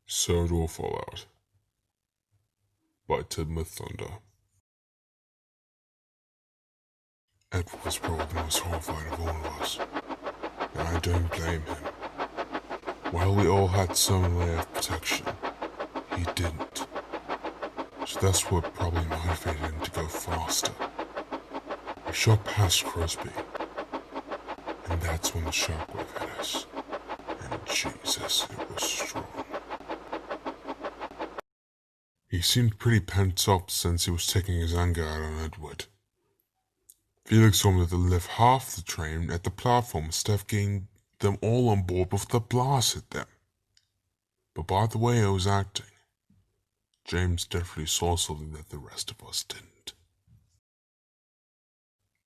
SODOR Fallout by Tidmouth Thunder. Ed was probably the most horrified of all of us, and I don't blame him. While we all had some layer of protection, he didn't. So that's what probably motivated him to go faster. We shot past Crosby, and that's when the shockwave hit us. And Jesus, it was strong. He seemed pretty pent up since he was taking his anger out on Edward. Felix told me to leave half the train at the platform instead of getting them all on board before the blast hit them. But by the way I was acting, James definitely saw something that the rest of us didn't.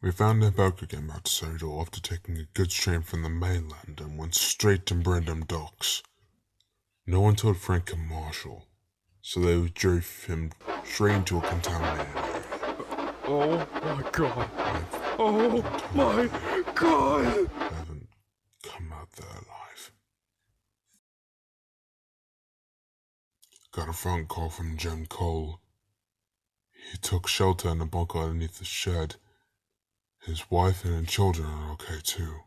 We found their boat again back to SODOR after taking a goods train from the mainland and went straight to Brandon docks. No one told Frank and Marshall, so they drove him straight into a contaminated area. Oh my god. Oh my god. Haven't come out there alive. Got a phone call from Jim Cole. He took shelter in a bunker underneath the shed. His wife and children are okay too.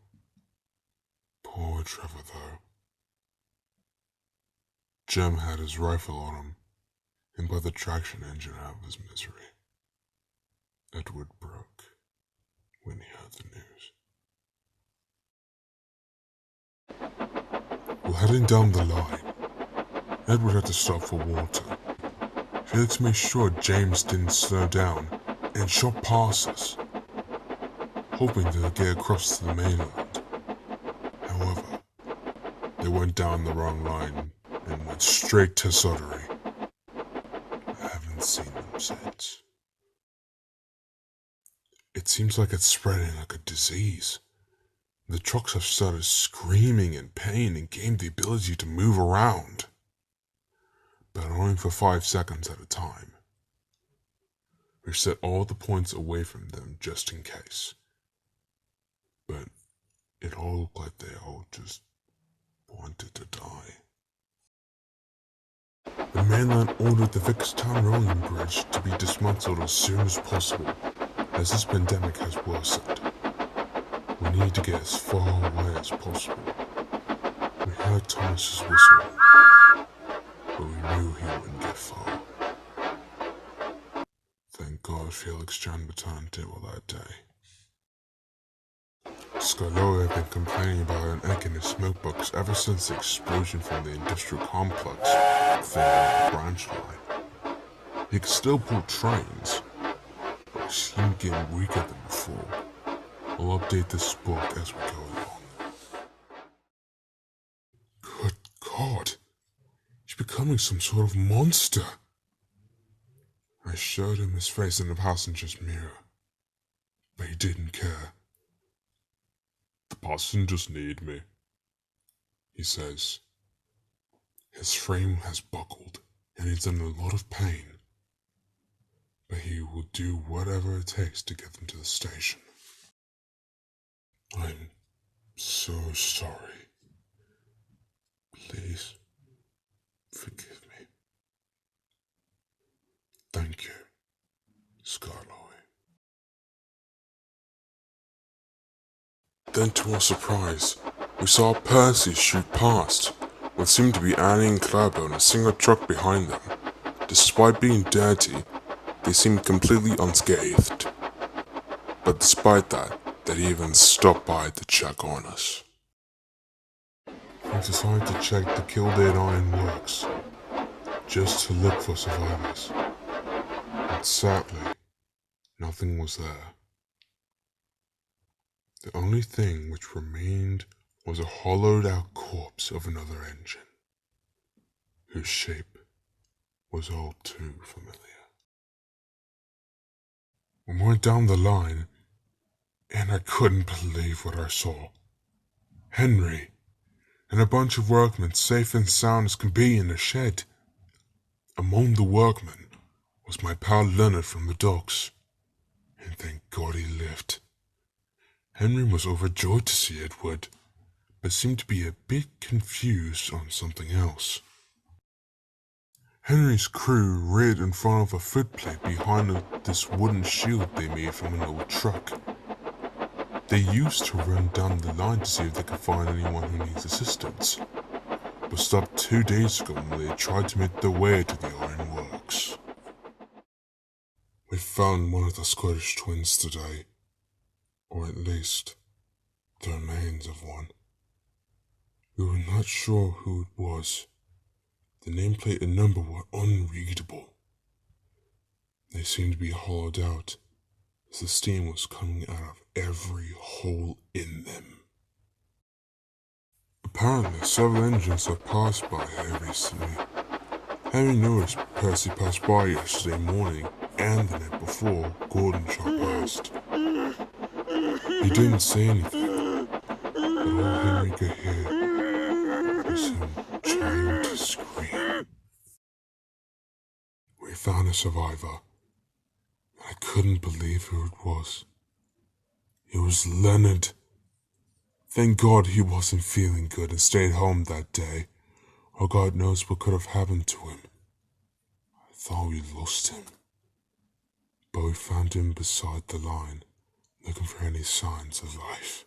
Poor Trevor though. Jim had his rifle on him and put the traction engine out of his misery. Edward broke when he heard the news. While heading down the line, Edward had to stop for water. Felix made sure James didn't slow down and shot past us, hoping to get across to the mainland. However, they went down the wrong line and went straight to SODOR. I haven't seen them since. It seems like it's spreading like a disease. The trucks have started screaming in pain and gained the ability to move around, but only for 5 seconds at a time. We set all the points away from them just in case, but it all looked like they all just wanted to die. The mainland ordered the Vickstown rolling bridge to be dismantled as soon as possible, as this pandemic has worsened. We need to get as far away as possible. We heard Thomas's whistle, but we knew he wouldn't get far. Thank God Felix John returned table that day. Skylower had been complaining about an egg in his smoke box ever since the explosion from the industrial complex thing on the branch line. He could still pull trains, but he seemed getting weaker than before. I'll update this book as we go along. Good God, he's becoming some sort of monster. I showed him his face in the passenger's mirror, but he didn't care. The passengers need me, he says. His frame has buckled, and he's in a lot of pain, but he will do whatever it takes to get them to the station. I'm so sorry. Please, forgive me. Thank you, Scarloy. Then to our surprise, we saw Percy shoot past, what seemed to be Annie and Clabo in a single truck behind them. Despite being dirty, they seemed completely unscathed. But despite that, they even stopped by to check on us. We decided to check the Kildare Iron Works, just to look for survivors. But sadly, nothing was there. The only thing which remained was a hollowed-out corpse of another engine, whose shape was all too familiar. We went down the line, and I couldn't believe what I saw. Henry and a bunch of workmen safe and sound as can be in the shed. Among the workmen was my pal Leonard from the docks, and thank God he lived. Henry was overjoyed to see Edward, but seemed to be a bit confused on something else. Henry's crew reared in front of a footplate behind this wooden shield they made from an old truck. They used to run down the line to see if they could find anyone who needs assistance, but stopped 2 days ago when they tried to make their way to the ironworks. We found one of the Scottish twins today, or at least the remains of one. We were not sure who it was. The nameplate and number were unreadable. They seemed to be hollowed out, as the steam was coming out of every hole in them. Apparently, several engines have passed by here recently. Henry noticed Percy passed by yesterday morning and the night before Gordon shot past. He didn't say anything, but all Henry could hear was him trying to scream. We found a survivor, and I couldn't believe who it was. It was Leonard. Thank God he wasn't feeling good and stayed home that day, or God knows what could have happened to him. I thought we lost him, but we found him beside the line, looking for any signs of life.